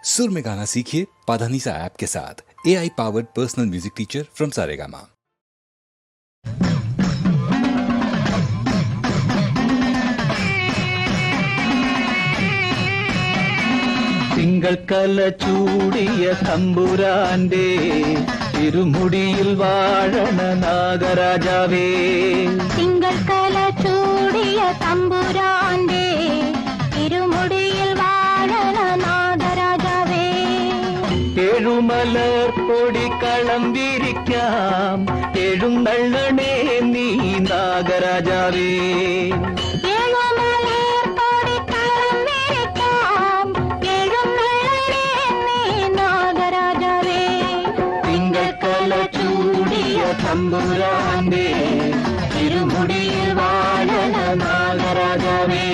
सुर में गाना सीखिए पाधानीसा ऐप के साथ। AI powered personal music teacher from Saregama. തിങ്കൾ കല ചൂടിയ തമ്പുരാന്റെ തിരുമുടിയിൽ വാഴണ നാഗരാജാവേ. തിങ്കൾ കല ചൂടിയ തമ്പുരാന്റെ തിരുമുടിയിൽ വാഴണ നാഗരാജാവേ. ഏഴുമലർ പൊടിക്കളം വിരിക്കാം എഴുന്നള്ളണേ നീ നാഗരാജാവേ. തമ്പുരാന്റെ തിരുമുടിയിൽ വാഴണ നാഗരാജാവേ.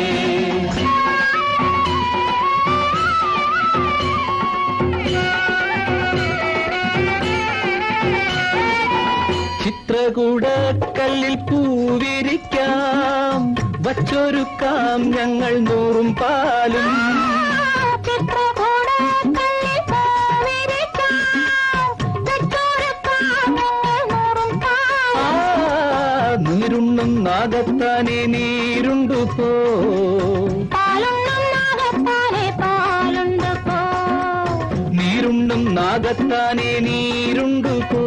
ചിത്രകൂടക്കല്ലിൽ പൂവിരിക്കാം വച്ചൊരുക്കാം ഞങ്ങൾ നൂറും പാലും. നീരുണ്ണും നാഗത്താനെ നീരുണ്ടു പോ. നീരുണ്ണും നാഗത്താനെ നീരുണ്ടു പോ.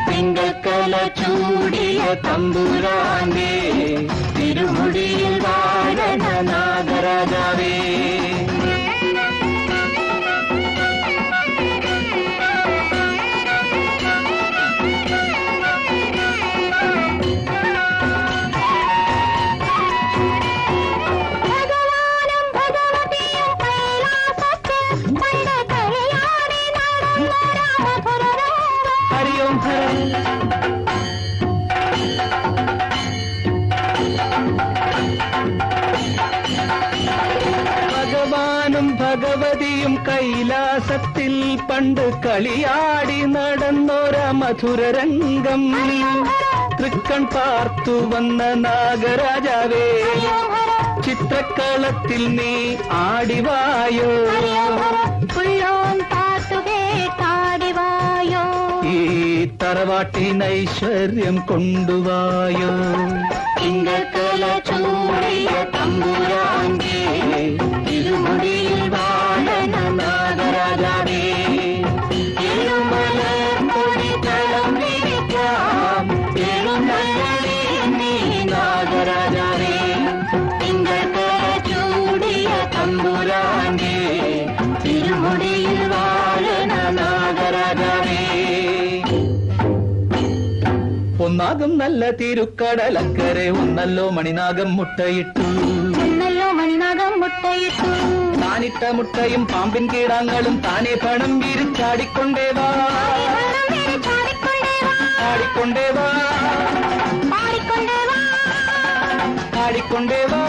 തിങ്കക്കല ചൂടിയ തമ്പുരാന്റെ തിരുമുടിയിൽ വാഴണ നാഗരാജാവേ. ഭഗവാനും ഭഗവതിയും കൈലാസത്തിൽ പണ്ട് കളിയാടി നടന്നൊര മധുരരംഗം തൃക്കൺ പാർത്തു വന്ന നാഗരാജാവേ. ചിത്രക്കളത്തിൽ നീ ആടിവായോ. ഈ തറവാട്ടിനൈശ്വര്യം കൊണ്ടുവായോ. തിങ്കക്കല ചൂടിയ തമ്പുരാന്റെ തിരുമുടിയിൽ വാഴണ നാഗരാജാവേ. എഴുമലർ പൊടിക്കളം വിരിക്കാം എഴുന്നള്ളണേ നീ നാഗരാജാവേ. തിങ്കക്കല ചൂടിയ തമ്പുരാന്റെ തിരുമുടിയിൽ വാഴണ നാഗരാജാവേ. ഒന്നാകും നല്ല തിരുക്കടലക്കരെ ഒന്നല്ലോ മണിനാഗം മുട്ടയിട്ടു. താനിട്ട മുട്ടയും പാമ്പിൻ കീടാങ്ങളും താനെ പണം വിരിച്ചാടിക്കൊണ്ടേവാ. ആടിക്കൊണ്ടേവാ ആടിക്കൊണ്ടേവാ.